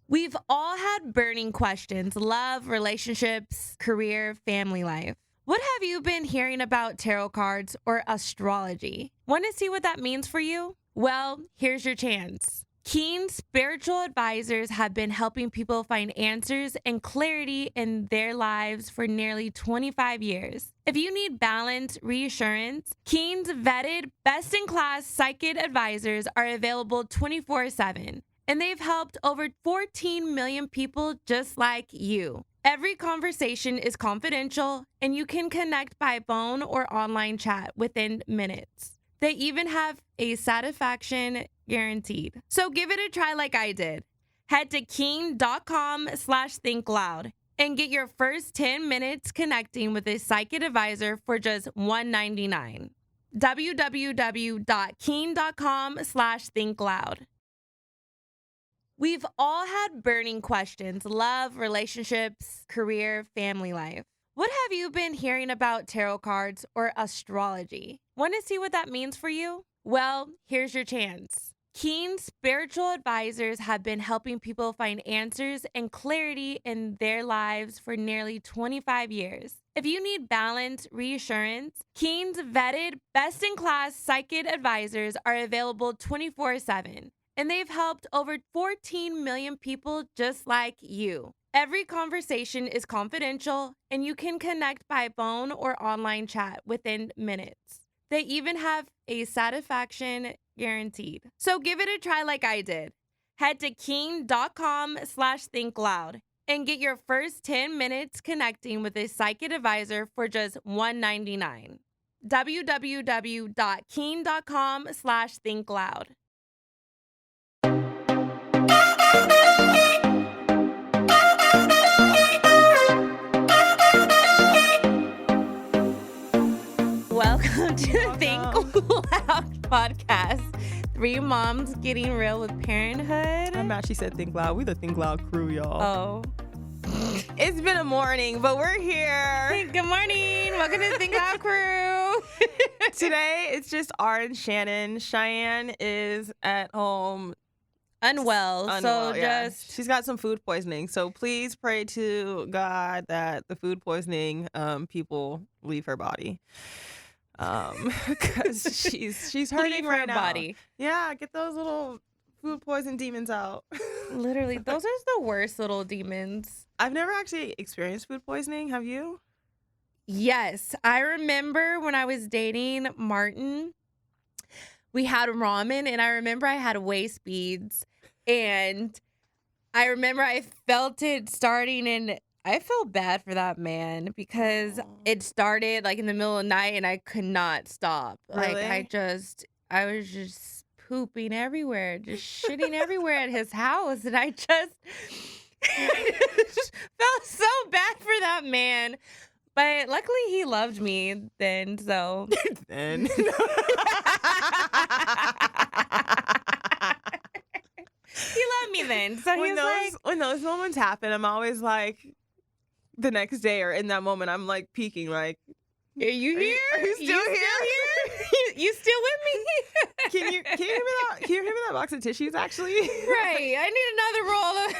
We've all had burning questions: love, relationships, career, family life. What have you been hearing about tarot cards or astrology? Want to see what that means for you? Well, here's your chance. Keen spiritual advisors have been helping people find answers and clarity in their lives for nearly 25 years. If you need balance, reassurance, Keen's vetted, best-in-class psychic advisors are available 24/7. And they've helped over 14 million people just like you. Every conversation is confidential, and you can connect by phone or online chat within minutes. They even have a satisfaction guaranteed. So give it a try like I did. Head to keen.com/thinkloud and get your first 10 minutes connecting with a psychic advisor for just $1.99. www.keen.com/thinkloud. We've all had burning questions: love, relationships, career, family life. What have you been hearing about tarot cards or astrology? Want to see what that means for you? Well, here's your chance. Keen spiritual advisors have been helping people find answers and clarity in their lives for nearly 25 years. If you need balance, reassurance, Keen's vetted, best-in-class psychic advisors are available 24/7. And they've helped over 14 million people just like you. Every conversation is confidential, and you can connect by phone or online chat within minutes. They even have a satisfaction guaranteed. So give it a try like I did. Head to keen.com/thinkloud and get your first 10 minutes connecting with a psychic advisor for just $1.99. www.keen.com/thinkloud. Welcome to the Think Loud podcast. Three moms getting real with parenthood. I'm mad she said Think Loud. We the Think Loud crew, y'all. Oh. It's been a morning, but we're here. Good morning. Welcome to the Think Loud crew. Today, it's just R and Shannon. Cheyenne is at home. Unwell. So yeah. just... She's got some food poisoning. So please pray to God that the food poisoning people leave her body. Because she's hurting leave right her now. body. Yeah, get those little food poison demons out. Literally, those are the worst little demons. I've never actually experienced food poisoning. Have you? Yes. I remember when I was dating Martin, we had ramen, and I remember I had waist beads, and I remember I felt it starting, and I felt bad for that man because it started like in the middle of the night, and I could not stop. Really? Like I was just pooping everywhere, just shitting everywhere at his house, and I just felt so bad for that man. But luckily he loved me then, so. Then. He loved me then. So when those moments happen, I'm always like, the next day or in that moment, I'm like peeking, like, are you here? Are you still here? You still with me? Can you hand me that box of tissues? Actually, Right. I need another roll of.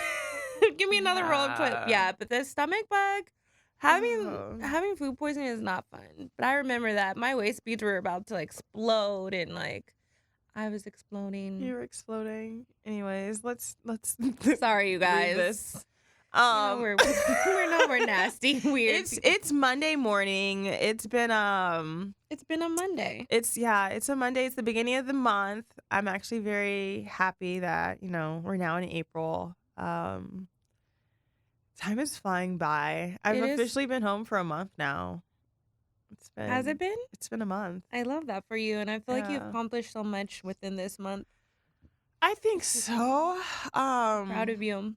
Give me another roll of toilet. Yeah, but the stomach bug. Having food poisoning is not fun. But I remember that my waist beads were about to explode, and like I was exploding. You were exploding. Anyways, let's. Sorry, you guys. This. We're nasty, weird. It's Monday morning. It's been a Monday. It's a Monday. It's the beginning of the month. I'm actually very happy that we're now in April. Time is flying by. I've officially been home for a month now. Has it been? It's been a month. I love that for you, and I feel like you've accomplished so much within this month. I think so. Proud of you.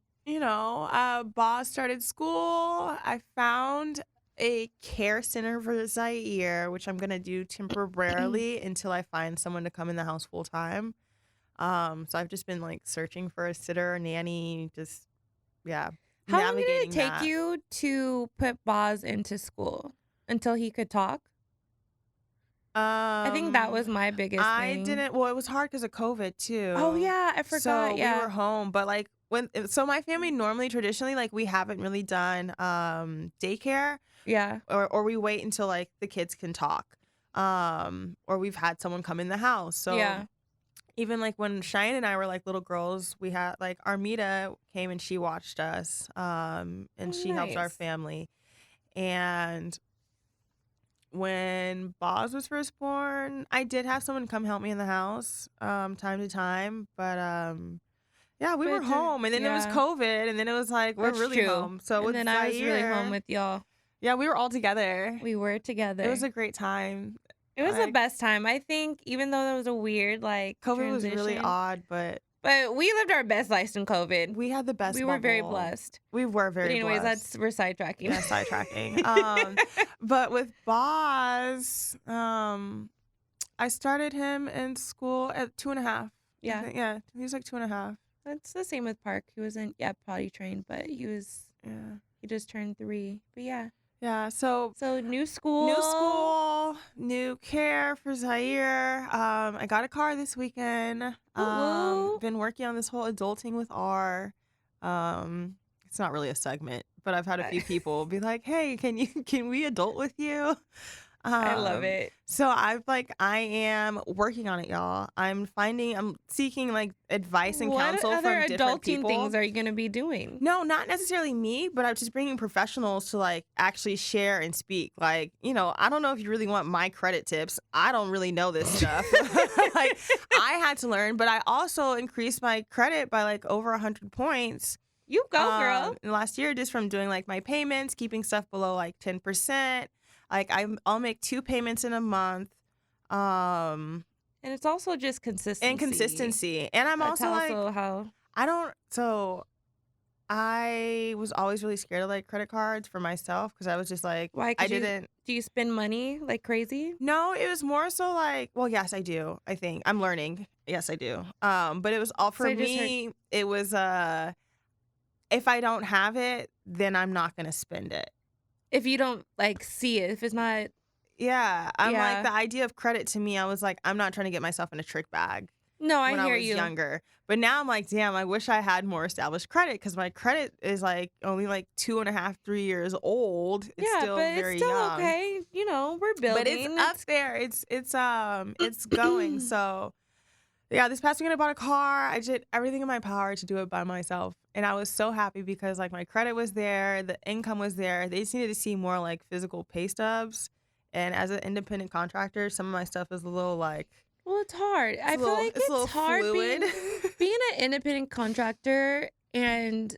Boss started school. I found a care center for Zaire, which I'm gonna do temporarily until I find someone to come in the house full time. So I've just been like searching for a sitter, a nanny, How long did it take you to put Boz into school until he could talk? I think that was my biggest thing. It was hard because of COVID too. Oh yeah, I forgot. So we were home, but like so my family normally traditionally like we haven't really done daycare Yeah. or we wait until like the kids can talk. Or we've had someone come in the house. So Yeah. even like when Cheyenne and I were like little girls, we had like Armida came and she watched us. And Oh, she helps our nice. family. And when Boz was first born, I did have someone come help me in the house, time to time. But yeah, we were But just, home and then there was yeah, COVID and then it was like we're that's really true. home. So And with then I was really home Zaire, with y'all. yeah, we were all together. We were It was together. a great time. It was the Like best time. I think even though there was a weird like COVID was really transition, odd, but but we lived our best lives in COVID. we had the best We were very bubble. blessed. We were But very anyways, blessed. we're sidetracking. Yeah, sidetracking. But with Boz, I started him in school at 2.5. I Yeah. think. Yeah, he was like 2.5. That's the same with Park. He wasn't potty trained, but Yeah. he just turned 3. But yeah. Yeah. So So new school. new school, new care for Zaire. I got a car this weekend. Woo. Been working on this whole adulting with R. It's not really a segment, but I've had a few people be like, "Hey, can we adult with you?" I love it. So I am working on it, y'all. I'm seeking like advice and What counsel other from different adulting people. things are you gonna be doing? No, not necessarily me, but I'm just bringing professionals to like actually share and speak. Like, I don't know if you really want my credit tips. I don't really know this stuff. Like, I had to learn, but I also increased my credit by like over 100 points. You go, girl. Last year, just from doing like my payments, keeping stuff below like 10%. Like I'll make 2 payments in a month. And it's also just consistency. And consistency. And I'm That's also like how. I was always really scared of like credit cards for myself because I was just like, Why? I didn't. Do you spend money like crazy? No, it was more so like, well, yes, I do. I think I'm learning. Yes, I do. But it was all for me. It was if I don't have it, then I'm not gonna spend it. If you don't like see it, if it's not. Yeah, I'm like the idea of credit to me. I was like, I'm not trying to get myself in a trick bag. No, I when hear I was you. younger. But now I'm like, damn, I wish I had more established credit because my credit is like only like 2.5, 3 years old. It's still very it's still young. okay. We're building. But it's up there. It's going. So yeah, this past weekend I bought a car. I did everything in my power to do it by myself. And I was so happy because like my credit was there, the income was there. They just needed to see more like physical pay stubs. And as an independent contractor, some of my stuff is a little like Well, it's hard. I feel like it's hard fluid. being an independent contractor and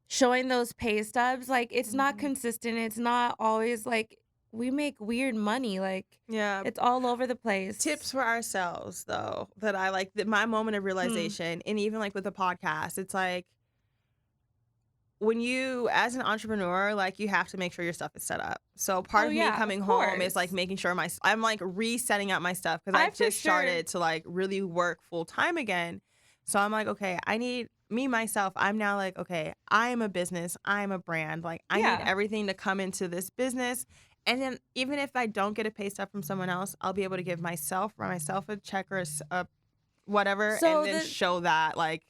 showing those pay stubs. Like, it's not consistent. It's not always like we make weird money. Like, yeah, it's all over the place. Tips for ourselves, though, that I like my moment of realization, and even like with the podcast, it's like when you, as an entrepreneur, like you have to make sure your stuff is set up. So part of me coming home is like making sure I'm like resetting up my stuff because I just started to like really work full time again. So I'm like, okay, I need myself. I'm now like, okay, I am a business. I'm a brand. Like I need everything to come into this business. And then even if I don't get a pay stub from someone else, I'll be able to give myself a check or a whatever, and then show that like.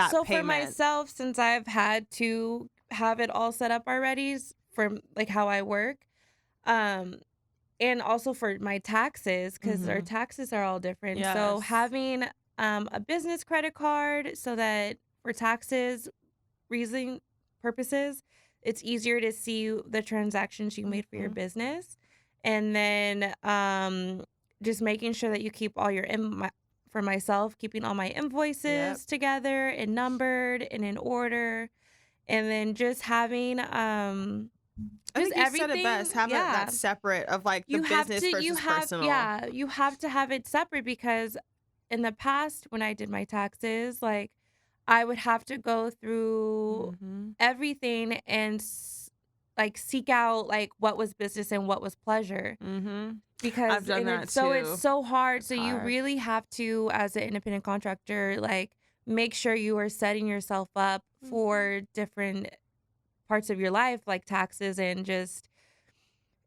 So for myself, since I've had to have it all set up already for like how I work, and also for my taxes, because our taxes are all different. Yes. So having a business credit card so that for taxes reason purposes, it's easier to see the transactions you made for your business, and then just making sure that you keep all your for myself, keeping all my invoices together and numbered and in order. And then just having I think you said it best, having that separate of like the business versus personal. Yeah, you have to have it separate because in the past when I did my taxes, like I would have to go through everything and like seek out like what was business and what was pleasure. Because I've done that so too. it's so hard. So you really have to, as an independent contractor, like make sure you are setting yourself up for different parts of your life, like taxes and just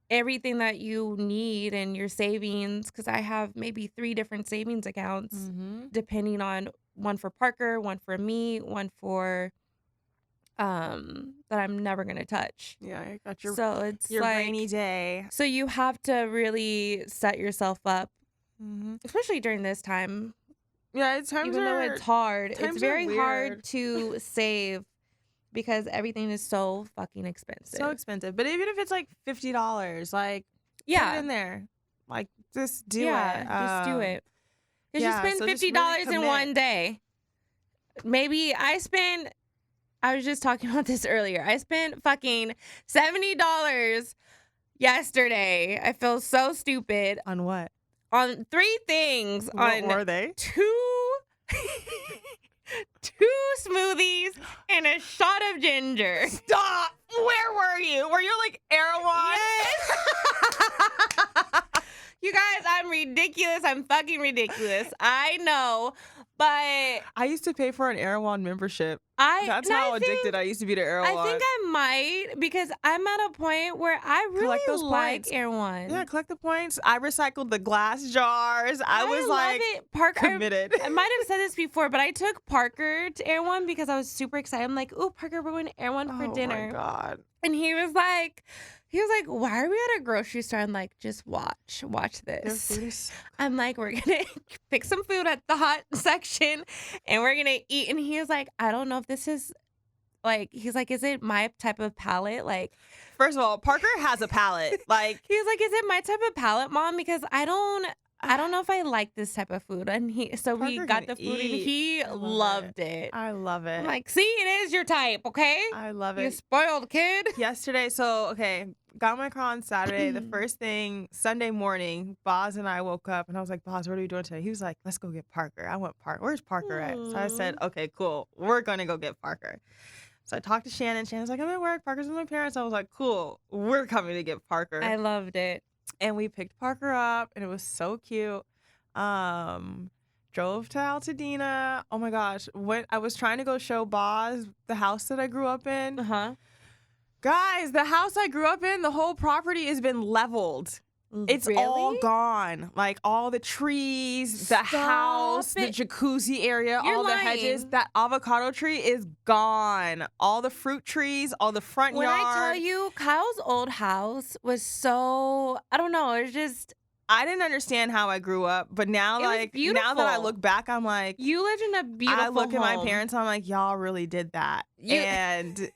everything that you need and your savings. Because I have maybe 3 different savings accounts depending on one for Parker, one for me, one for that I'm never gonna touch. Yeah, I got your So it's rainy like, day. so you have to really set yourself up, Hmm. especially during this time. Yeah, Even though it's hard, it's times are very hard weird. to save because everything is so fucking So expensive. expensive. But even if it's like $50, like put it Yeah, in there. Like just do yeah, it. just do it. Because you Yeah, spend so just really $50 in commit. one day. Maybe I was just talking about this earlier. I spent fucking $70 yesterday. I feel so stupid On what? on 3 things. What On were they? 2 2 smoothies and a shot of ginger. Stop! Where were you? Were you like Erewhon? Yes. You guys, I'm ridiculous. I'm fucking ridiculous. I know, but I used to pay for an Erewhon membership. That's and how I addicted think, I used to be to Erewhon. I think I might, because I'm at a point where I Collect those really like points. Erewhon. Yeah, collect the points. I recycled the glass jars. I was love like it. Parker, committed. I might have said this before, but I took Parker to Erewhon because I was super excited. I'm like, "Ooh, Parker, we're going to Erewhon for dinner." Oh my god. And he was like, "Why are we at a grocery store?" I'm like, "Just watch Their this." food is I'm like, "We're gonna pick some food at the hot section, and we're gonna eat." And he was like, "I don't know if this is like," he's like, "Is it my type of palate?" Like, First of all, Parker has a palate. Like he's like, "Is it my type of palate, Mom? Because I don't know if I like this type of food." And we Parker got can the food, and eat. he I love loved it. I love it. I'm like, "See, it is your type, okay? I love You it. spoiled kid." Yesterday, so okay, got my car on Saturday. The first thing, Sunday morning, Boz and I woke up and I was like, Boz, what are we doing today? He was like, let's go get Parker. I want Parker. Where's Parker at? So I said, okay, cool. We're gonna go get Parker. So I talked to Shannon. Shannon's like, I'm at work. Parker's with my parents. I was like, cool. We're coming to get Parker. I loved it. And we picked Parker up and it was so cute. Drove to Altadena. Oh my gosh. When I was trying to go show Boz the house that I grew up in. Uh-huh. Guys, the house I grew up in, the whole property has been leveled. It's all Really? gone. Like all the trees, the Stop house, the it. jacuzzi area, You're all the hedges. lying. That avocado tree is gone. All the fruit trees, all the front When yard. I tell you, Kyle's old house was so, I don't know, it was just, I didn't understand how I grew up, but now, It was like, now that I beautiful. look back, I'm like, you lived in a beautiful I look at my home. parents, I'm like, y'all really did that. You- And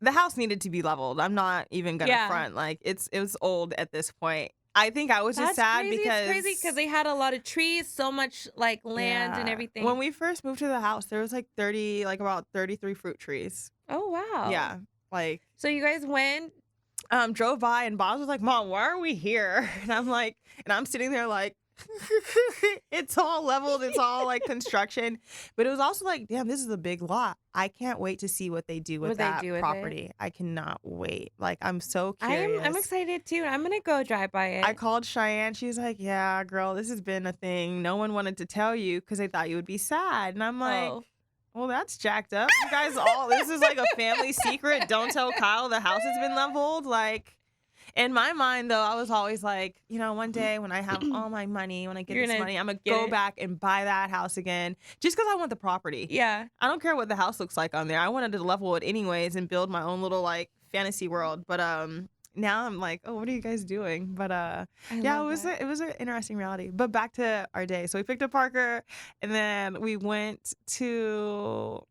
the house needed to be leveled. I'm not even gonna Yeah. front. Like, it was old at this point. I think I was just That's sad crazy. because It's crazy because they had a lot of trees, so much like land and Yeah. everything. When we first moved to the house, there was like about 33 fruit trees. Oh, wow. Yeah. Like, So you guys went, drove by and Bob was like, Mom, why are we here? And I'm like, and I'm sitting there like, it's all leveled, it's all like construction. But it was also like, damn, this is a big lot. I can't wait to see what they do with What they that do with it. property. I cannot wait. Like, I'm so curious. I'm excited too. I'm going to go drive by it. I called Cheyenne. She's like, yeah, girl, this has been a thing. No one wanted to tell you because they thought you would be sad. And I'm like, Oh. well, that's jacked up. You guys this is like a family secret. Don't tell Kyle the house has been leveled. Like, in my mind, though, I was always like, one day when I have all my money, when I get You're this gonna money, I'm going to get go it. back and buy that house again just because I want the property. Yeah. I don't care what the house looks like on there. I wanted to level it anyways and build my own little, like, fantasy world. But now I'm like, oh, what are you guys doing? But yeah, love that. it was an interesting reality. But back to our day. So we picked up Parker, and then we went to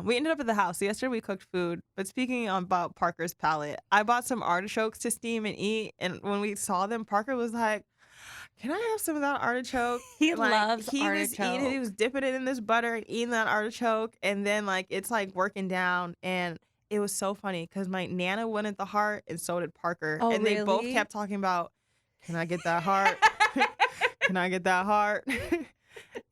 we ended up at the house. So yesterday we cooked food. But speaking about Parker's palate, I bought some artichokes to steam and eat. And when we saw them, Parker was like, can I have some of that artichoke? He Like, loves he was artichoke. he was dipping it in this butter and eating that artichoke. And then like it's like working down. And it was so funny because my Nana wanted the heart and so did Parker. Oh, and they both really? kept talking about, can I get that heart? Can I get that heart?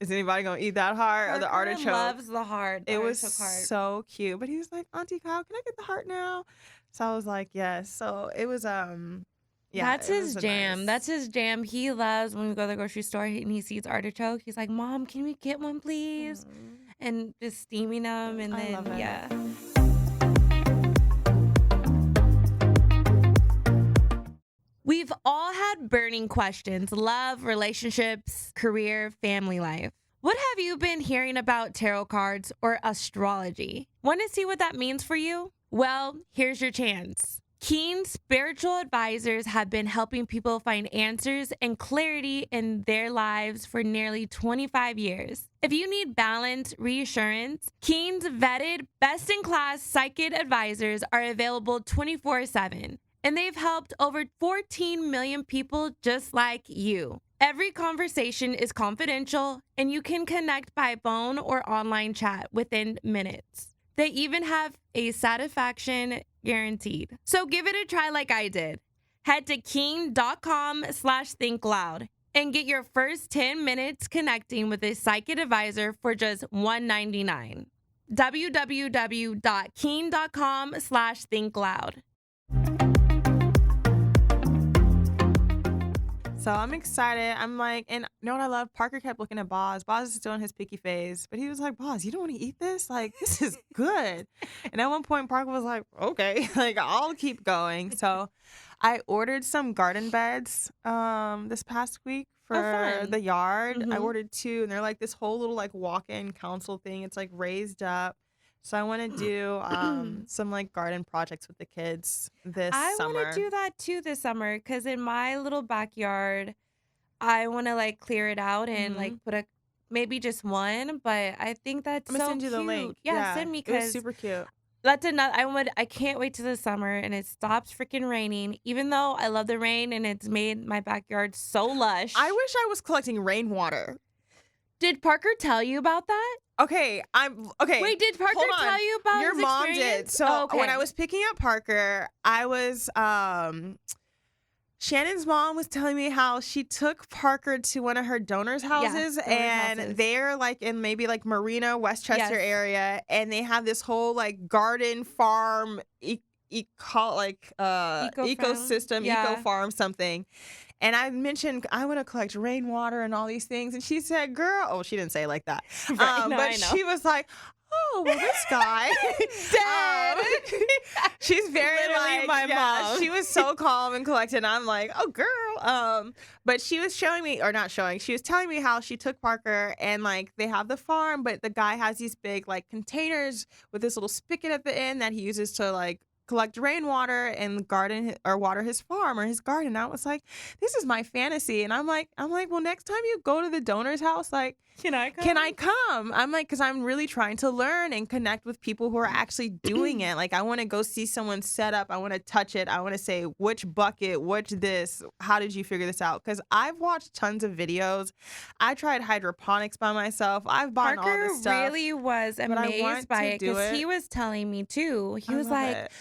Is anybody gonna eat that heart or the Parker artichoke? loves the heart. It was artichoke heart. so cute. But he was like, Auntie Kyle, can I get the heart now? So I was like, yes. So it was yeah. That's it his was a jam. nice- That's his jam. He loves when we go to the grocery store and he sees artichoke. He's like, Mom, can we get one, please? And just steaming them. And I then, love it. yeah. We've all had burning questions: love, relationships, career, family life. What have you been hearing about tarot cards or astrology? Want to see what that means for you? Well, here's your chance. Keen spiritual advisors have been helping people find answers and clarity in their lives for nearly 25 years. If you need balance, reassurance, Keen's vetted, best-in-class psychic advisors are available 24/7, and they've helped over 14 million people just like you. Every conversation is confidential, and you can connect by phone or online chat within minutes. They even have a satisfaction guaranteed. So give it a try like I did. Head to keen.com/thinkloud and get your first 10 minutes connecting with a psychic advisor for just $1.99. www.keen.com/thinkloud. So I'm excited. I'm like, and you know what I love? Parker kept looking at Boz. Boz is still in his picky phase, but he was like, Boz, you don't want to eat this? Like, this is good. And at one point, Parker was like, okay, like, I'll keep going. So I ordered some garden beds this past week for fun. the yard. I Mhm. ordered 2, and they're like this whole little like walk-in council thing. It's like raised up. So I want to do some like garden projects with the kids this I summer. want to do that too this summer because in my little backyard, I want to like clear it out and like put a maybe just one, but I think that's I'm gonna so send you the cute. link. Yeah, send me It was because super cute. that's another. I can't wait to the summer and it stops freaking raining. Even though I love the rain and it's made my backyard so lush. I wish I was collecting rainwater. Did Parker tell you about that? Okay, I'm okay. Wait, did Parker hold on. tell you about Your his mom did. experience? So Oh, okay. when I was picking up Parker, I was Shannon's mom was telling me how she took Parker to one of her donors' houses, donors' and houses. they're like in maybe like Marina, Westchester Yes. area, and they have this whole like garden farm ecosystem, Yeah. eco farm something. And I mentioned I want to collect rainwater and all these things, and she said, "Girl," oh, she didn't say it like that, Right, no, but I know. she was like, "Oh, well, this guy, Dead. she's very Literally like, my yeah, mom. she was so calm and collected. And I'm like, oh, girl. But she was showing me, or not showing, she was telling me how she took Parker and like they have the farm, but the guy has these big like containers with this little spigot at the end that he uses to like collect rainwater and garden or water his farm or his garden. I was like, this is my fantasy. And I'm like, well, next time you go to the donor's house, like, Can I come? can I come? I'm like, because I'm really trying to learn and connect with people who are actually doing it. Like, I want to go see someone set up. I want to touch it. I want to say, which bucket, which this, how did you figure this out? Because I've watched tons of videos. I tried hydroponics by myself. I've bought all Parker this stuff. really was but I amazed want by to it do because it. he was telling me too. He I was love like, it.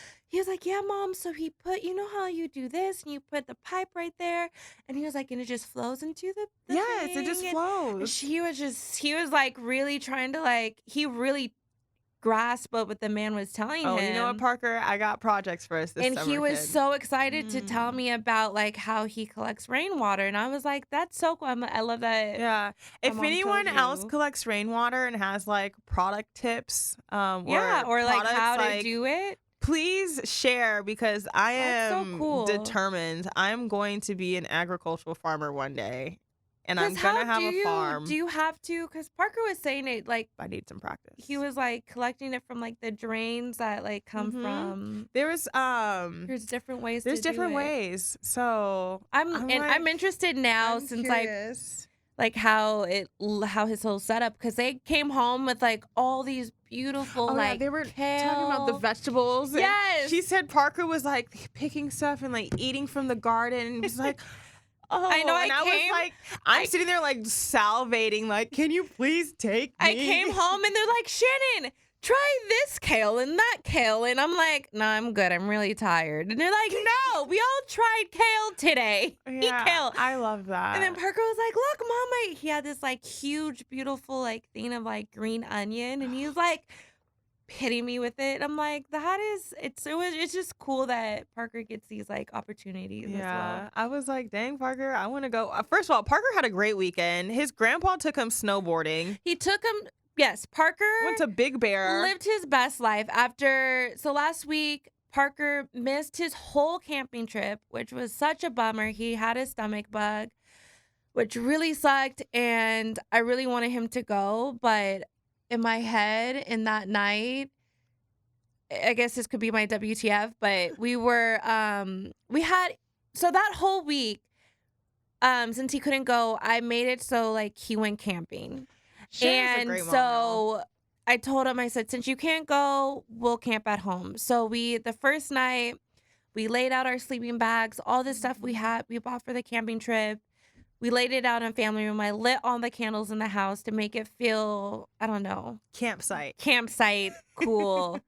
yeah, Mom. So he put, you know how you do this and you put the pipe right there, and he was like, and it just flows into the Yes, it just thing, and flows. he was like really trying to like, he really grasped what the man was telling Oh, him. you know what, Parker? I got projects for us this And summer, he was kid. so excited to tell me about like how he collects rainwater, and I was like, "That's so cool." I love that. Yeah. If mom anyone told else you. collects rainwater and has like product tips, Yeah, or like products, how to like, do it. please share because I That's so am cool. determined. I'm going to be an agricultural farmer one day, and I'm 'Cause gonna how have a farm. do you have to? Because Parker was saying it like I need some practice. he was like collecting it from like the drains that like come Mhm. from. There was There's different ways. there's to different do it. ways. So I'm like, interested now I'm since curious. like how his whole setup, because they came home with like all these beautiful Oh, like yeah, they were kale. talking about the vegetables. and Yes. She said Parker was like picking stuff and like eating from the garden and was like, oh, I know, and I was like, I'm sitting there like salivating, like, can you please take me? I came home and they're like, Shannon, try this kale and that kale. And I'm like, no, I'm good. I'm really tired. And they're like, no, we all tried kale today. Eat Yeah, kale. I love that. And then Parker was like, look, Mama. He had this like huge, beautiful like thing of like green onion. And he was like hitting me with it. I'm like, it's just cool that Parker gets these like opportunities as Yeah, well. I was like, dang, Parker, I want to go. First of all, Parker had a great weekend. His grandpa took him snowboarding. He took him, yes, Parker Went to Big Bear. lived his best life so last week Parker missed his whole camping trip, which was such a bummer. He had a stomach bug. which really sucked. And I really wanted him to go. But in my head, in that night, I guess this could be my WTF, but we had, so that whole week, since he couldn't go, I made it so like he went camping. Shannon's a And great mom, y'all. so I told him, I said, since you can't go, we'll camp at home. So the first night, we laid out our sleeping bags, all the stuff we bought for the camping trip. We laid it out in family room. I lit all the candles in the house to make it feel, I don't know, Campsite. cool.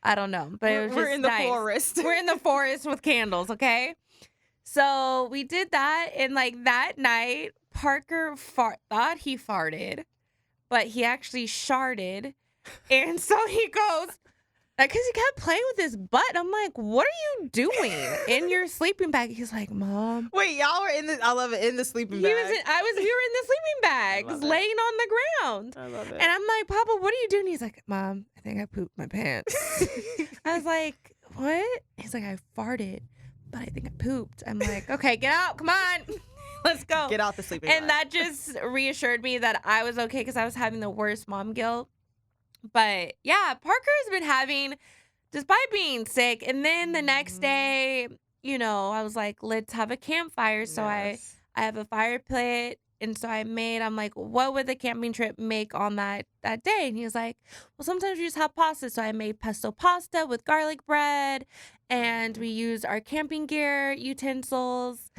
I don't know, but it was We're just in the nice. forest. We're in the forest with candles, okay? So we did that, and like that night, Parker thought he farted, but he actually sharted. And so he goes, like, because he kept playing with his butt. I'm like, what are you doing in your sleeping bag? He's like, Mom. Wait, y'all were in the, I love it, in the sleeping bag. We were in the sleeping bags, love it. laying on the ground. I love it. And I'm like, Papa, what are you doing? He's like, Mom, I think I pooped my pants. I was like, what? He's like, I farted, but I think I pooped. I'm like, okay, get out. Come on. Let's go. Get out the sleeping bag. And that just reassured me that I was okay because I was having the worst mom guilt. But yeah, Parker's been having, despite being sick. And then the next day, you know, I was like, let's have a campfire. So I have a fire pit. And so I'm like, what would the camping trip make on that day? And he was like, well, sometimes we just have pasta. So I made pesto pasta with garlic bread. And we used our camping gear utensils.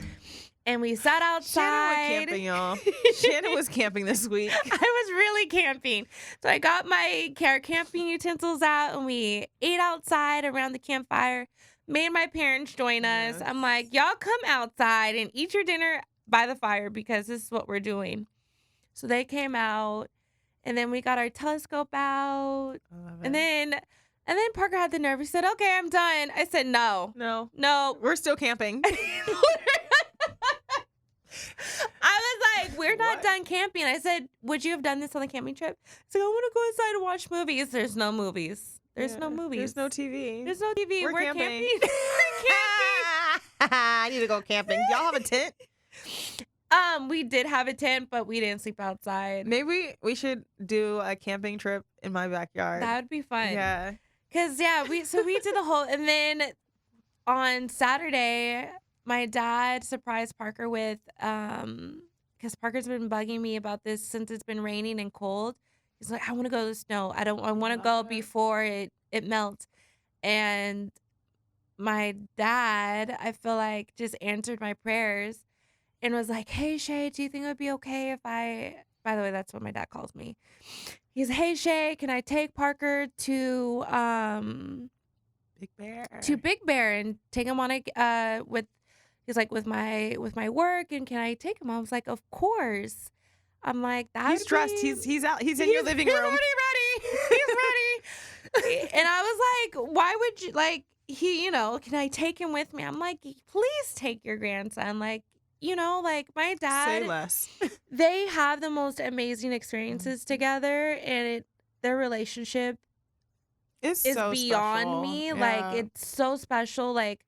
And we sat outside. Shannon went camping, y'all. Shannon was camping this week. I was really camping. So I got my camping utensils out and we ate outside around the campfire. Made my parents join us. I'm like, y'all come outside and eat your dinner by the fire because this is what we're doing. So they came out and then we got our telescope out. I love it. And then Parker had the nerve. He said, okay, I'm done. I said, no. We're still camping. I was like, we're not done camping. I said, would you have done this on the camping trip? He's like, I want to go inside and watch movies. There's no movies. There's no movies. There's no TV. There's no TV. We're camping. We're camping. I need to go camping. Y'all have a tent? We did have a tent, but we didn't sleep outside. Maybe we should do a camping trip in my backyard. That would be fun. Yeah. Cause we did the whole, and then on Saturday, my dad surprised Parker with, because Parker's been bugging me about this since it's been raining and cold. He's like, I want to go to the snow. I want to go before it melts. And my dad, I feel like, just answered my prayers and was like, hey, Shay, do you think it would be okay if by the way, that's what my dad calls me. He's, hey, Shay, can I take Parker to Big Bear? To Big Bear and take him on he's like, with my work, and can I take him? I was like, of course. I'm like, he's dressed. He's out. He's in your living room. He's ready. He's ready. And I was like, why would you, like, can I take him with me? I'm like, please take your grandson. Like, like my dad. Say less. They have the most amazing experiences together, and their relationship is so beyond special. me. Yeah. Like, it's so special. Like,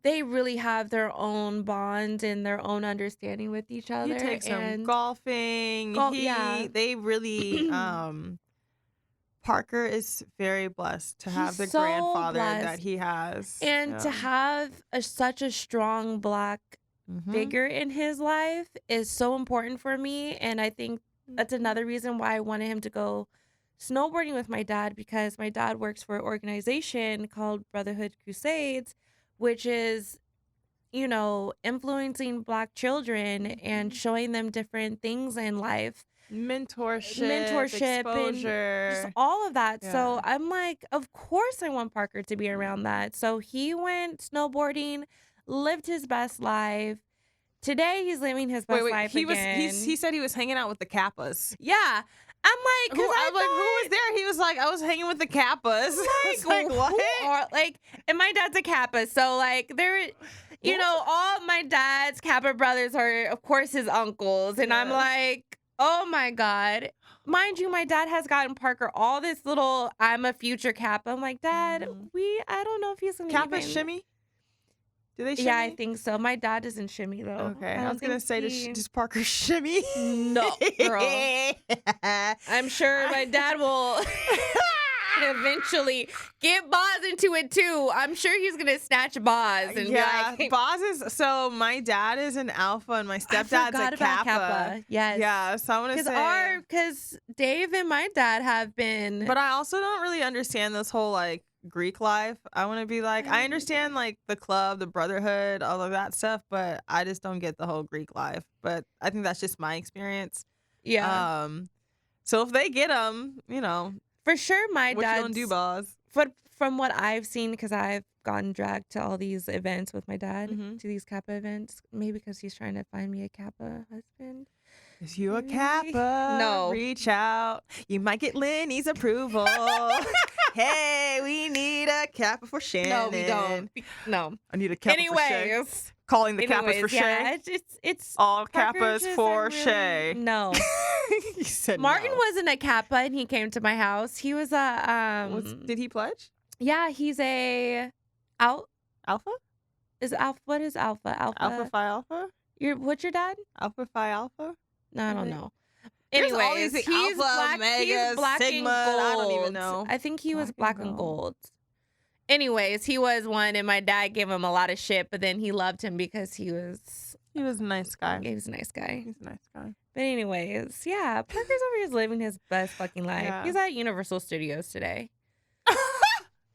they really have their own bond and their own understanding with each other. He takes them golfing. They really, Parker is very blessed to have the grandfather that he has. And to have such a strong Black figure in his life is so important for me. And I think that's another reason why I wanted him to go snowboarding with my dad, because my dad works for an organization called Brotherhood Crusades, which is, influencing Black children and showing them different things in life. Mentorship, exposure, and just all of that. Yeah. So I'm like, of course I want Parker to be around that. So he went snowboarding, lived his best life. Today he's living his best life again. He said he was hanging out with the Kappas. Yeah. I'm like, who was there? He was like, I was hanging with the Kappas. Like, what? And my dad's a Kappa, so like they're, all my dad's Kappa brothers are, of course, his uncles, and I'm like, oh my God. Mind you, my dad has gotten Parker all this little, I'm a future Kappa. I'm like, Dad, I don't know if he's gonna Kappa even... shimmy? Do they Yeah, I shimmy? think so. My dad doesn't shimmy though. Okay, I I was don't gonna think say, he. does Parker shimmy? No, girl. I'm sure my dad will eventually get Boz into it too. I'm sure he's gonna snatch Boz and Yeah, be like, Boz is. So my dad is an alpha and my I stepdad's a forgot about kappa. Kappa. Yes. Yeah, so I want to say. Because Dave and my dad have been. But I also don't really understand this whole like Greek life. I want to be like, I understand like the club, the brotherhood, all of that stuff, but I just don't get the whole Greek life. But I think that's just my experience. Yeah, So if they get them, for sure. My what you dad's. gonna do, boss? From what I've seen, because I've gotten dragged to all these events with my dad, Mhm. to these Kappa events, maybe because he's trying to find me a Kappa husband. Is you a Maybe. kappa? No. Reach out. You might get Lenny's approval. Hey, we need a kappa for Shannon. No, we don't. No. I need a kappa for Shay. Anyways. Calling the kappas for yeah, Shay. it's All Parker kappas just for really- Shay. No. You said Morgan no. wasn't a Kappa and he came to my house. He was a Did he pledge? yeah, he's a Alpha? what is Alpha? Alpha Phi Alpha? What's your dad? Alpha Phi Alpha? No, I don't know. There's Anyways, all these things, he's Alpha, black, Omega, he's black Sigma, and gold. I don't even know. I think he was Black black and and gold. Anyways, he was one, and my dad gave him a lot of shit, but then he loved him because he was a nice guy. he was a nice guy. He's a nice guy. But anyways, yeah, Parker's over here living his best fucking life. Yeah. He's at Universal Studios today.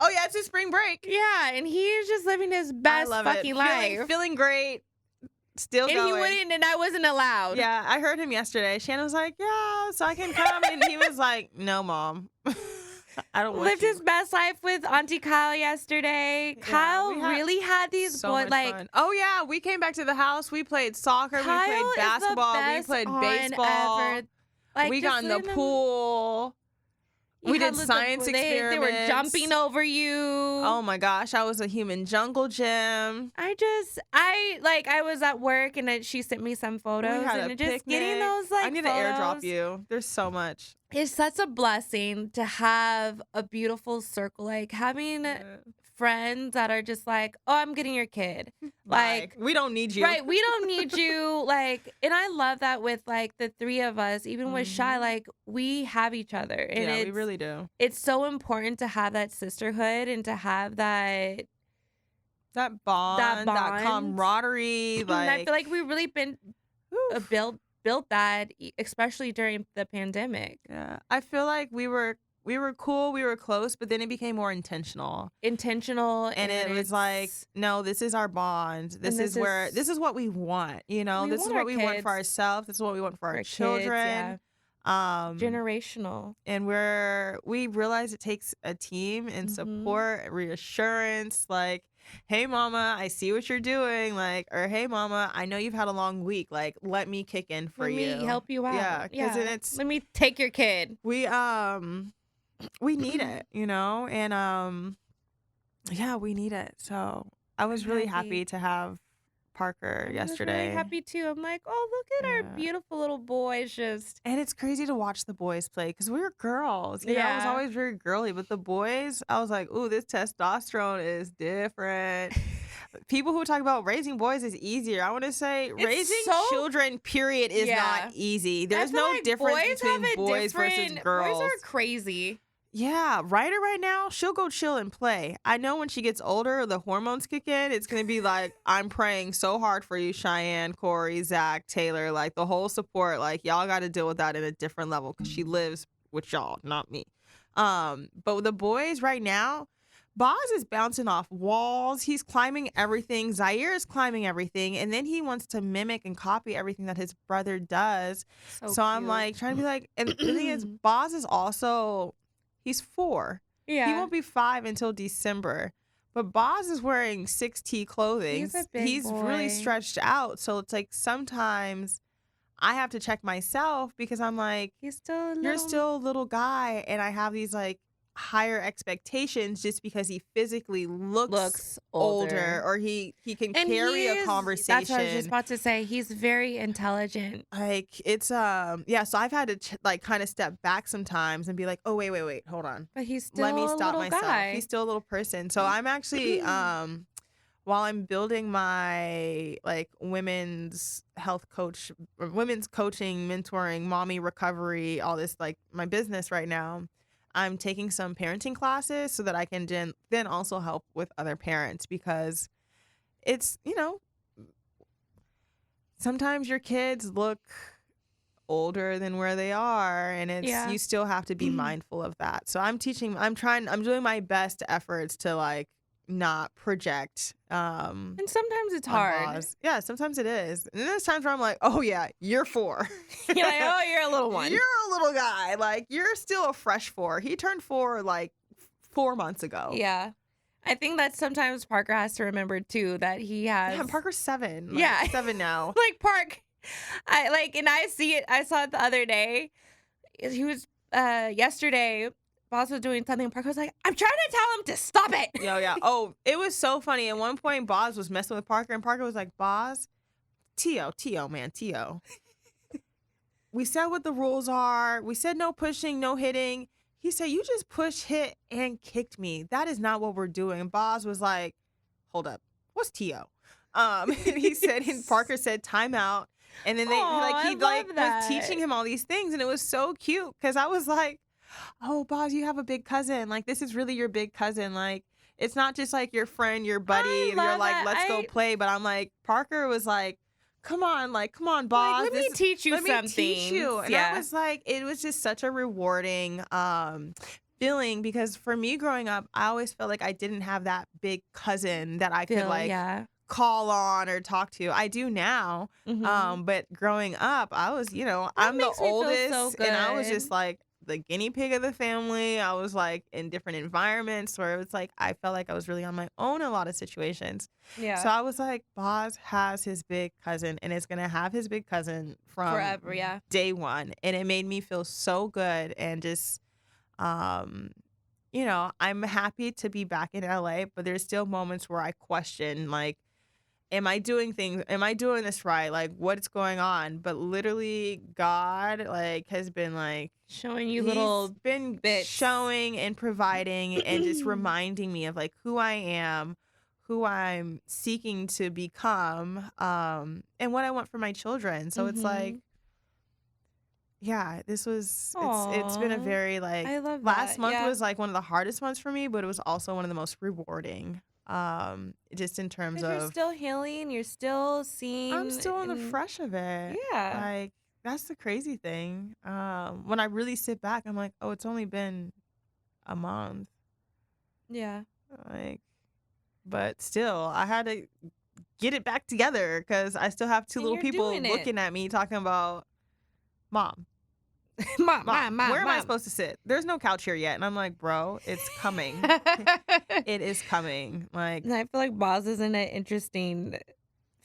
Oh yeah, it's his spring break. Yeah, and he's just living his best fucking life. Feeling great. Still And going. he wouldn't, and I wasn't allowed. Yeah, I heard him yesterday. Shannon was like, "Yeah, so I can come," and he was like, "No, mom, I don't want Lived you." his best life with Auntie Kyle yesterday. Yeah, Kyle we had really had these So boy much like fun. Oh yeah, we came back to the house. We played soccer. Kyle we is played the basketball. We best played aunt baseball. ever. Like, We just got in the letting them- pool. You We had did little- science They were experiments. jumping over you. Oh my gosh, I was a human jungle gym. I was at work and then she sent me some photos We had and a just getting picnic. those like I need photos, to airdrop you. There's so much. It's such a blessing to have a beautiful circle, like having friends that are just like, oh, I'm getting your kid. Like, we don't need you. right, we don't need you. Like, and I love that with like the three of us, even with Shy, like we have each other. And Yeah, we it's, really do. it's so important to have that sisterhood and to have that That bond, that camaraderie. and I feel like we really been Oof. built that, especially during the pandemic. Yeah, I feel like we were cool, we were close, but then it became more intentional. And it was like, it's- no, this is our bond. This this is what we want. We This is want what our we want kids. for ourselves. This is what we want for our kids, children. generational. And we realize it takes a team and support, reassurance, like, hey mama, I see what you're doing, like, or hey mama, I know you've had a long week, like, let me kick in for Let you. me help you out. Yeah, because it's let me take your kid. we need it, and yeah, we need it. So I was I'm really happy. happy to have Parker I was yesterday. really happy too. I'm like, oh, look at our Yeah. beautiful little boys. Just And it's crazy to watch the boys play because we were girls. I was Yeah. always very girly, but the boys, I was like, ooh, this testosterone is different. People who talk about raising boys is easier. I want to say raising so- children, period, is Yeah. not easy. I There's feel no like difference boys have between a boys versus different- girls. Boys are crazy. Yeah, Ryder right now, she'll go chill and play. I know when she gets older, the hormones kick in. It's going to be like, I'm praying so hard for you, Cheyenne, Corey, Zach, Taylor, like the whole support. Like, y'all got to deal with that at a different level because she lives with y'all, not me. But with the boys right now, Boz is bouncing off walls. He's climbing everything. Zaire is climbing everything. And then he wants to mimic and copy everything that his brother does. So I'm cute. like trying to be like, and the thing is, Boz is also, he's 4. Yeah. He won't be 5 until December. But Boz is wearing 6T clothing. He's a big really boy. stretched out. So it's like sometimes I have to check myself because I'm like, He's still you're still a little guy. And I have these like higher expectations just because he physically looks older or he can And carry he a is- conversation. That's what I was just about to say. He's very intelligent. Like it's yeah, so I've had to like kind of step back sometimes and be like, oh wait, hold on. But he's still Let me a stop little myself. guy. He's still a little person. So I'm actually while I'm building my like women's health coach, or women's coaching, mentoring, mommy recovery, all this like my business right now, I'm taking some parenting classes so that I can then also help with other parents because it's, sometimes your kids look older than where they are, and Yeah. you still have to be mindful of that. So I'm doing my best efforts to like not project And sometimes it's on hard. Boz. Yeah, sometimes it is. And then there's times where I'm like, oh yeah, you're 4. You're like, oh, you're a little one. You're a little guy. Like you're still a fresh 4. He turned 4 like 4 months ago. Yeah. I think that sometimes Parker has to remember too that he has. Yeah, Parker's 7. Like, Yeah. 7 now. Like and I see it. I saw it the other day. He was yesterday. Boss was doing something. Parker was like, "I'm trying to tell him to stop it." Yeah. Oh, it was so funny. At one point, Boz was messing with Parker, and Parker was like, "Boz, T.O., man, T.O. We said what the rules are. We said no pushing, no hitting." He said, "You just push, hit, and kicked me. That is not what we're doing." And Boz was like, "Hold up, what's T.O.?" And he said, and Parker said, "Timeout." And then he was teaching him all these things, and it was so cute because I was like, "Oh, Boz, you have a big cousin. Like this is really your big cousin. Like it's not just like your friend, your buddy, and you're like, let's go play." But I'm like, Parker was like, come on, Boz. Like, let me teach you something. And yeah. I was like, it was just such a rewarding feeling because for me growing up, I always felt like I didn't have that big cousin that I could call on or talk to. I do now. But growing up, I was, I'm the oldest and I was just like the guinea pig of the family. I was like in different environments where it was like I felt like I was really on my own in a lot of situations. Yeah. So I was like, Boz has his big cousin and is gonna have his big cousin from forever, yeah. day one. And it made me feel so good and just I'm happy to be back in LA, but there's still moments where I question like, am I doing this right? Like what's going on? But literally God like has been like showing you little bits. Showing and providing and just reminding me of like who I am, who I'm seeking to become, and what I want for my children. So it's like, yeah, it's been a very like, I love last that. month Yeah. was like one of the hardest months for me, but it was also one of the most rewarding. Just in terms of you're still healing, you're still seeing. I'm still in the fresh of it. Yeah. Like that's the crazy thing. When I really sit back, I'm like, oh, it's only been a month. Yeah. Like, but still, I had to get it back together because I still have two And little you're people doing it. looking at me talking about, Mom, Mom, where am I supposed to sit? There's no couch here yet. And I'm like, bro, it's coming. It is coming. Like, And I feel like Boz is in an interesting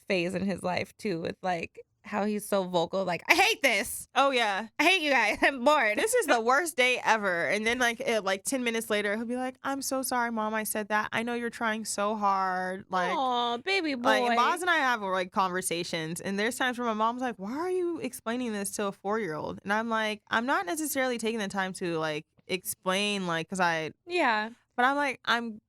phase in his life too, with like how he's so vocal. Like, I hate this. oh yeah, I hate you guys. I'm bored. this is the worst day ever. And then like 10 minutes later, he'll be like, I'm so sorry, Mom, I said that. I know you're trying so hard. Like, oh, baby boy. like Boz and I have like conversations, and there's times where my mom's like, why are you explaining this to a 4-year-old? And I'm like, I'm not necessarily taking the time to like explain like yeah. but I'm like, I'm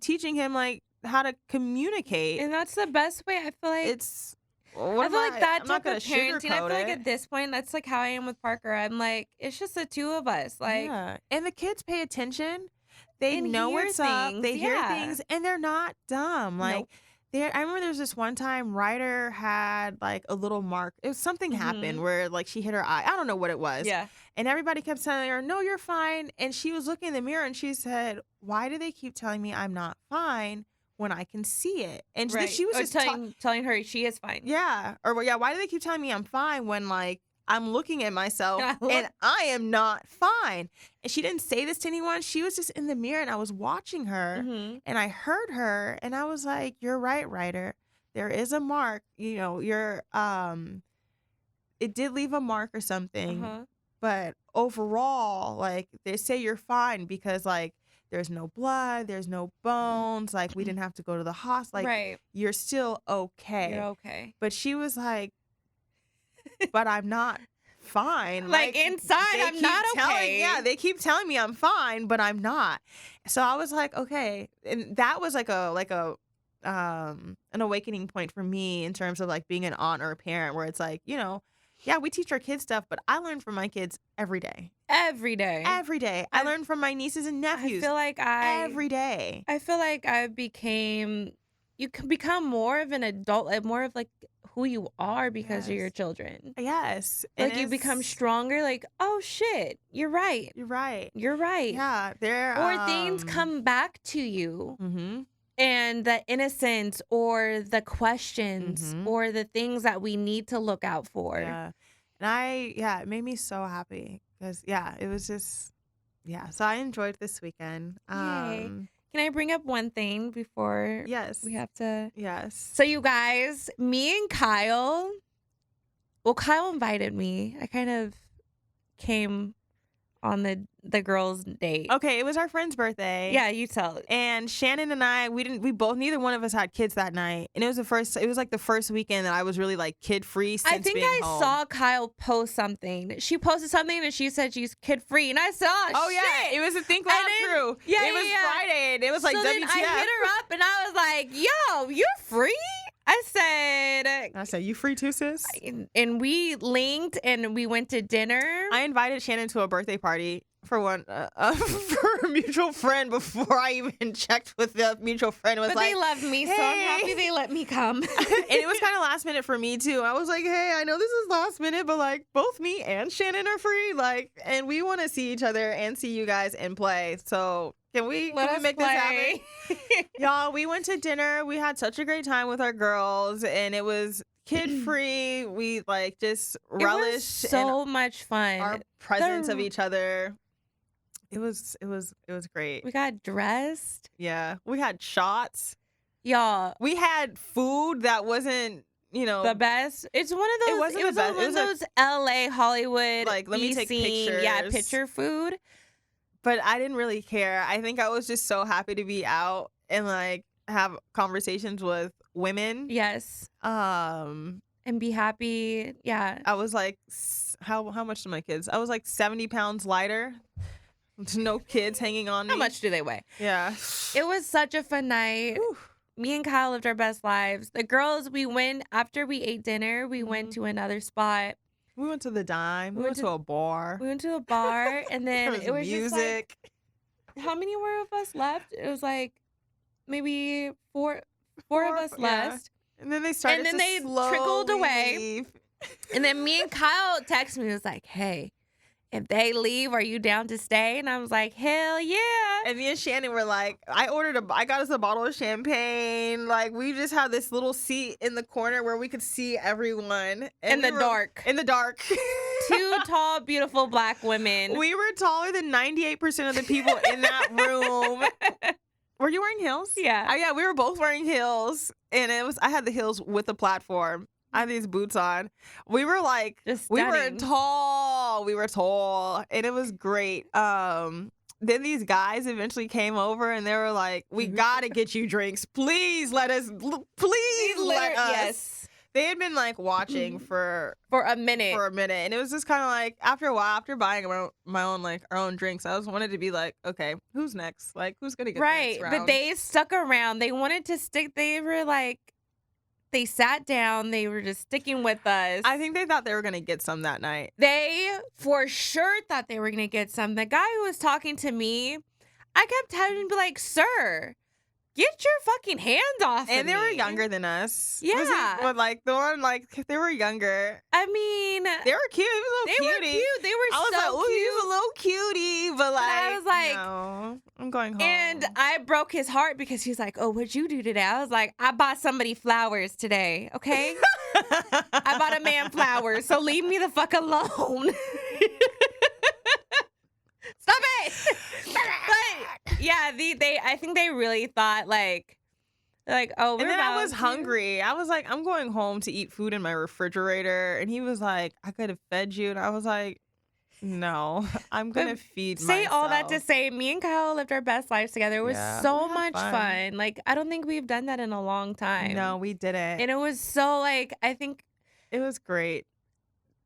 teaching him like how to communicate. And that's the best way. I feel like It's I feel like that I'm not type of gonna parenting. I feel like sugarcoat at this point, that's like how I am with Parker. I'm like, it's just the two of us. Like, yeah. And the kids pay attention. They And know hear what's up. things, They hear yeah. things, and they're not dumb. Like Nope. I remember there was this one time Ryder had like a little mark. It was something happened where like she hit her eye. I don't know what it was. Yeah. And everybody kept telling her, "No, you're fine." And she was looking in the mirror and she said, "Why do they keep telling me I'm not fine when I can see it?" And Right. she was Or just telling her she is fine. yeah. Or well, yeah, why do they keep telling me I'm fine when like I'm looking at myself I and I am not fine? And she didn't say this to anyone. She was just in the mirror and I was watching her and I heard her and I was like, "You're right, Ryder. There is a mark. You know, it did leave a mark or something. But overall, like they say you're fine because like there's no blood, there's no bones, like we didn't have to go to the hospital. Like Right. you're still okay." You're okay. But she was like, "But I'm not fine. Like, inside, they I'm keep not telling- okay." Yeah, they keep telling me I'm fine, but I'm not." So I was like, okay. And that was like a an awakening point for me in terms of like being an aunt or a parent, where it's like, yeah, we teach our kids stuff, but I learn from my kids every day. Every day. Every day. I learn from my nieces and nephews every day. I feel like you can become more of an adult, like more of like who you are because of your Yes. children. Yes. Like you become stronger, like, oh shit, you're right. You're right. You're right. Yeah. Or things come back to you. Mm-hmm. And the innocence or the questions or the things that we need to look out for. Yeah. And it made me so happy because, it was just, so I enjoyed this weekend. Yay. Can I bring up one thing before Yes. we have to? Yes. So you guys, me and Kyle, Kyle invited me. I kind of came on the girls' date. Okay, it was our friend's birthday. Yeah, you tell it. And Shanan and I, neither one of us had kids that night. And it was like the first weekend that I was really like kid free since I think being I home. saw Kyle post something. She posted something and she said she's kid free. And I saw, oh, yeah, it was the Think Loud crew. Yeah, it was Friday and it was like so WTF. Then I hit her up and I was like, yo, you're free? I said, you free too, sis? And we linked and we went to dinner. I invited Shanan to a birthday party for for a mutual friend before I even checked with the mutual friend. It was but they love me, so I'm happy they let me come. And it was kind of last minute for me too. I was like, hey, I know this is last minute, but like both me and Shanan are free, and we want to see each other and see you guys and play. So can we make this happen? Y'all, we went to dinner. We had such a great time with our girls, and it was kid free. We just relished so much fun. Our presence of each other. It was great. We got dressed. Yeah, we had shots. Y'all, we had food that wasn't the best. It's one of those. It wasn't the best. One of those LA Hollywood let me take pictures. Yeah, picture food. But I didn't really care. I think I was just so happy to be out and have conversations with women. Yes. And be happy. Yeah. I was like, how much do my kids? I was like 70 pounds lighter. No kids hanging on me. How much do they weigh? Yeah. It was such a fun night. Whew. Me and Kyle lived our best lives. The girls, we went after we ate dinner. We went to another spot. We went to the dime. We went to a bar. We went to a bar, and then it was music. Just how many were of us left? It was like maybe four of us left. And then they started. And then they trickled away. And then me and Kyle texted me. It was like, "Hey, if they leave, are you down to stay?" And I was like, "Hell yeah!" And me and Shanan were like, I got us a bottle of champagne. We just had this little seat in the corner where we could see everyone in the dark. In the dark. Two tall, beautiful black women. We were taller than 98% of the people in that room. Were you wearing heels? Yeah. Yeah, we were both wearing heels, and I had the heels with the platform. I had these boots on. We were we were tall, and it was great. Then these guys eventually came over, and they were like, "We gotta get you drinks. Please let us. Please let us." Yes. They had been watching for a minute. And it was just kind of after a while, after buying our own drinks, I just wanted to be like, okay, who's next? Who's gonna get right? the next round? But they stuck around. They wanted to stick. They were they sat down. They were just sticking with us. I think they thought they were gonna get some that night. They for sure thought they were gonna get some. The guy who was talking to me, I kept having to be like, "Sir, get your fucking hands off of me." And they were younger than us. Yeah. But the one, they were younger. I mean, they were cute. He was a little cutie. They were cute. They were I was so like, cute. He was a little cutie, but I was like, no, I'm going home. And I broke his heart because he's like, "Oh, what'd you do today?" I was like, "I bought somebody flowers today, okay? I bought a man flowers, so leave me the fuck alone." Stop it! But yeah, I think they really thought oh, we're and then I was about hungry. I was like, I'm going home to eat food in my refrigerator. And he was like, I could have fed you. And I was like, no, I'm going to feed myself. Say all that to say, me and Kyle lived our best lives together. It was so much fun. I don't think we've done that in a long time. No, we didn't. And it was so I think it was great.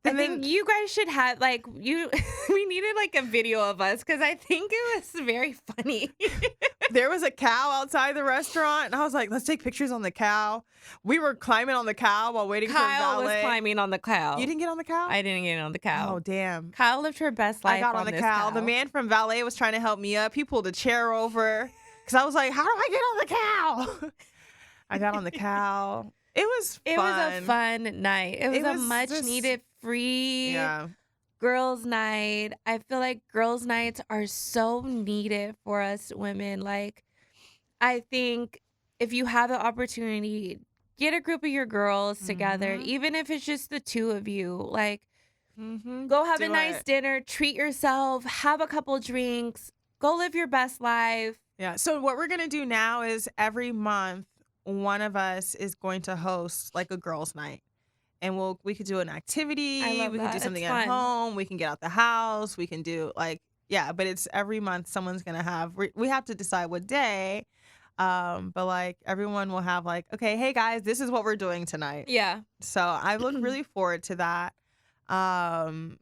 I think you guys should have we needed a video of us because I think it was very funny. There was a cow outside the restaurant, and I was like, let's take pictures on the cow. We were climbing on the cow while waiting for Kyle was valet. climbing on the cow. You didn't get on the cow? I didn't get on the cow. Oh, damn. Kyle lived her best life I got on the this cow. The cow. man from valet was trying to help me up. He pulled a chair over because I was like, how do I get on the cow? I got on the cow. It was fun. It was a fun night. It was a much needed free girls' night. I feel like girls' nights are so needed for us women. Like, I think if you have the opportunity, get a group of your girls together, even if it's just the two of you. Like, go have a nice dinner, treat yourself, have a couple drinks, go live your best life. Yeah. So what we're going to do now is every month, one of us is going to host like a girls' night. And we could do an activity. We could do something at home. We can get out the house. We can do like, but it's every month someone's going to have, we have to decide what day. But like everyone will have like, okay, hey guys, this is what we're doing tonight. Yeah. So I look really forward to that.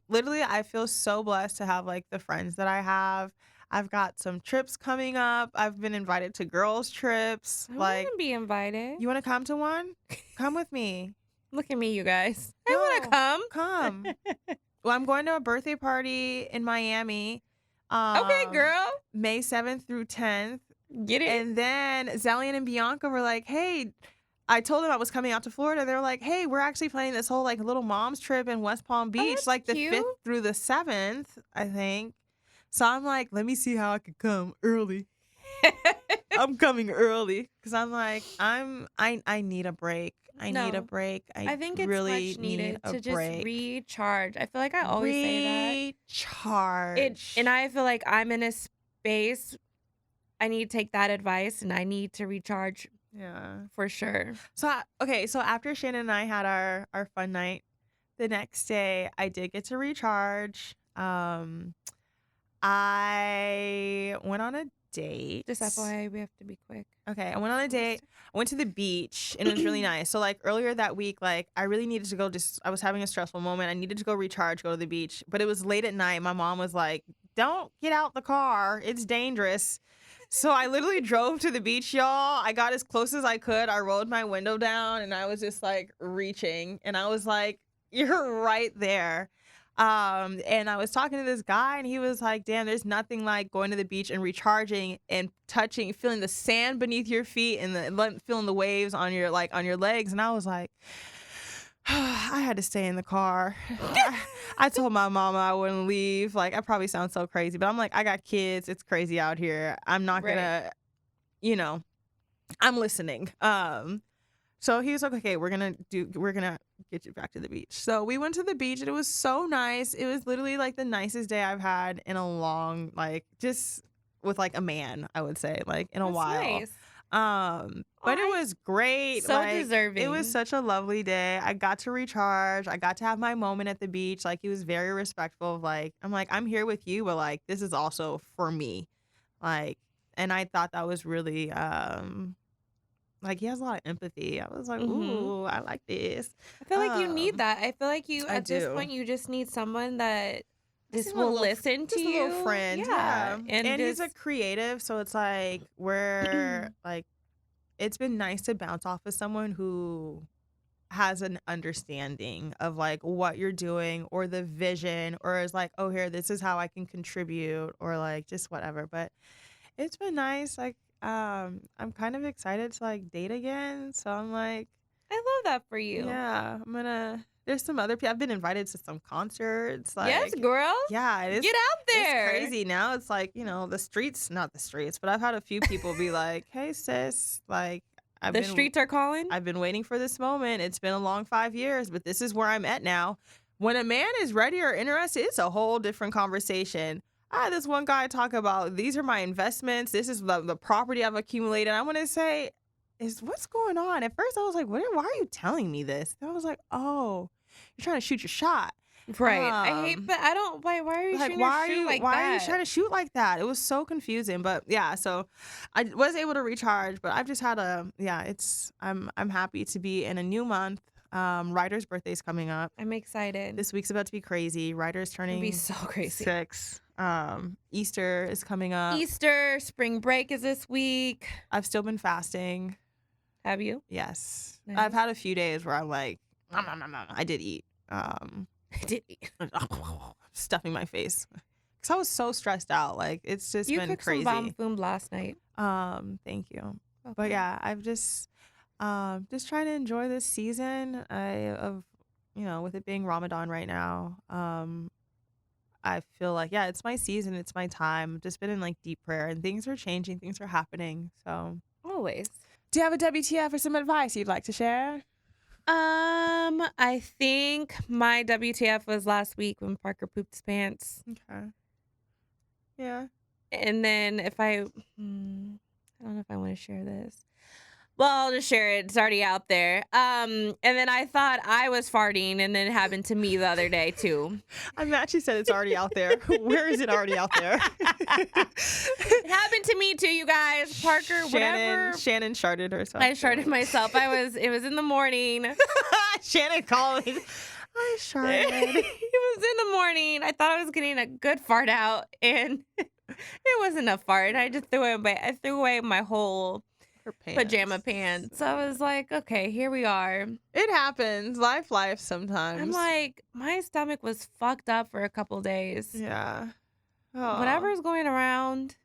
Literally, I feel so blessed to have like the friends that I have. I've got some trips coming up. I've been invited to girls' trips. I want to be invited. You want to come to one? Come with me. Look at me, you guys. I want to come. Come. Well, I'm going to a birthday party in Miami. Okay, girl. May 7th through 10th. Get it. And then Zellian and Bianca were like, hey, I told them I was coming out to Florida. They were like, hey, we're actually planning this whole like little mom's trip in West Palm Beach, like the 5th through the 7th, I think. So I'm like, let me see how I could come early. I'm coming early because I'm like, I need a break. I need a break. I think it's really much needed to just break. recharge. I feel like I always say that. Recharge. And I feel like I'm in a space. I need to take that advice and I need to recharge. Yeah, for sure. So so after Shanan and I had our fun night, the next day I did get to recharge. I went on a date. Just FYI, we have to be quick. Okay, I went on a date. I went to the beach and it was really nice. So like earlier that week, like I really needed to go. I was having a stressful moment. I needed to go recharge, go to the beach. But it was late at night. My mom was like, "Don't get out the car. It's dangerous." So I literally drove to the beach, y'all. I got as close as I could. I rolled my window down and I was just like reaching. And I was like, "You're right there." And I was talking to this guy and he was like, damn, there's nothing like going to the beach and recharging and touching, feeling the sand beneath your feet and feeling the waves on your legs. And I was like, I had to stay in the car. I told my mama I wouldn't leave. Like, I probably sound so crazy, but I'm like, I got kids. It's crazy out here. I'm not gonna, I'm listening. So he was like, okay, we're gonna get you back to the beach. So we went to the beach and it was so nice. It was literally like the nicest day I've had in a long, like just with like a man, I would say, like in a while. Nice. But it was great. So like, deserving. It was such a lovely day. I got to recharge. I got to have my moment at the beach. Like he was very respectful of like, I'm here with you, but like this is also for me. Like, and I thought that was really like he has a lot of empathy. I was like, ooh, I like this. I feel like you need that. I feel like you at this point you just need someone that just will listen to you. Just a little friend. Yeah. And he's a creative, so it's like we're like it's been nice to bounce off of someone who has an understanding of like what you're doing or the vision or is like, oh, here, this is how I can contribute or like just whatever. But it's been nice. Like I'm kind of excited to like date again. So I'm like, I love that for you. Yeah, there's some other people. I've been invited to some concerts. Like, yes, girl. Yeah, it is. Get out there. It's crazy now. It's like, the streets, not the streets, but I've had a few people be like, hey, sis, like, the streets are calling. I've been waiting for this moment. It's been a long 5 years, but this is where I'm at now. When a man is ready or interested, it's a whole different conversation. I had this one guy talk about, these are my investments. This is the property I've accumulated. I want to say, what's going on? At first I was like, why are you telling me this? And I was like, oh, you're trying to shoot your shot. Right. I hate, but I don't, why are you shooting your shoot like that? Why are you trying to shoot like that? It was so confusing. But yeah, so I was able to recharge, but I've just had I'm happy to be in a new month. Ryder's birthday's coming up. I'm excited. This week's about to be crazy. Ryder's It'll turning be so crazy. 6. Easter is coming up. Easter, spring break is this week. I've still been fasting. Have you? Yes. Nice. I've had a few days where I'm like, nom, nom, nom, nom. I did eat. I did eat. Stuffing my face. Because I was so stressed out. Like, it's just You been cooked crazy. some bomb food last night. Thank you. But yeah, I've just trying to enjoy this season with it being Ramadan right now. I feel like, yeah, it's my season. It's my time. I've just been in like deep prayer and things are changing. Things are happening. So Always. do you have a WTF or some advice you'd like to share? I think my WTF was last week when Parker pooped his pants. Okay. Yeah. And then I don't know if I want to share this. Well, I'll just share it. It's already out there. And then I thought I was farting, and then it happened to me the other day too. I'm actually said it's already out there. Where is it already out there? It happened to me too, you guys. Parker, whatever. Shannon sharted herself. I sharted myself. It was in the morning. Shannon called me. I sharted. It was in the morning. I thought I was getting a good fart out, and it wasn't a fart. I just threw away my whole pajama pants. So I was like, okay, here we are. It happens. Life sometimes. I'm like, my stomach was fucked up for a couple days. Yeah. Whatever's going around,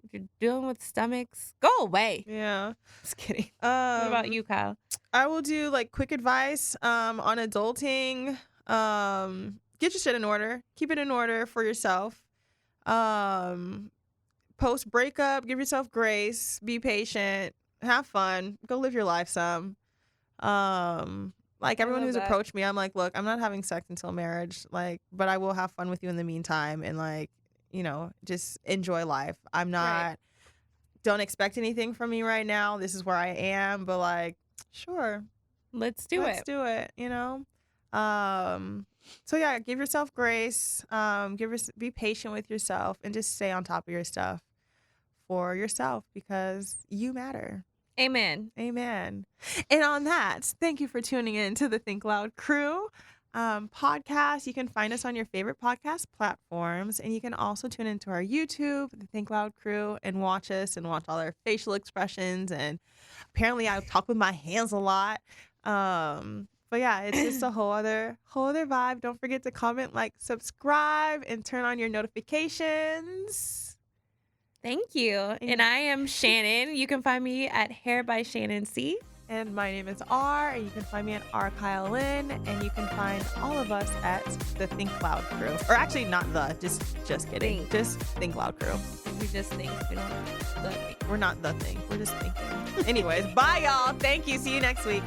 if you're dealing with stomachs, go away. Yeah. Just kidding. What about you, Kyle? I will do like quick advice on adulting. Get your shit in order. Keep it in order for yourself. Post breakup, give yourself grace. Be patient. Have fun. Go live your life some. Like everyone who's approached me, I'm like, look, I'm not having sex until marriage. Like, but I will have fun with you in the meantime, and like, just enjoy life. I'm not. Right. Don't expect anything from me right now. This is where I am, but like, sure, Let's do it. do it. So yeah, give yourself grace. Be patient with yourself, and just stay on top of your stuff for yourself because you matter. Amen. Amen. And on that, thank you for tuning in to the Think Loud Crew podcast. You can find us on your favorite podcast platforms, and you can also tune into our YouTube, the Think Loud Crew, and watch us and watch all our facial expressions. And apparently I talk with my hands a lot. But yeah, it's just a whole other vibe. Don't forget to comment, like, subscribe, and turn on your notifications. Thank you. And I am Shanan. You can find me at Hair by Shanan C. And my name is R, and you can find me at R Kyle Lynn, and you can find all of us at the Think Loud Crew. Or actually, not just kidding. Think. Just Think Loud Crew. We just think. We don't the thing. We're not the thing. We're just thinking. Anyways, bye y'all. Thank you. See you next week.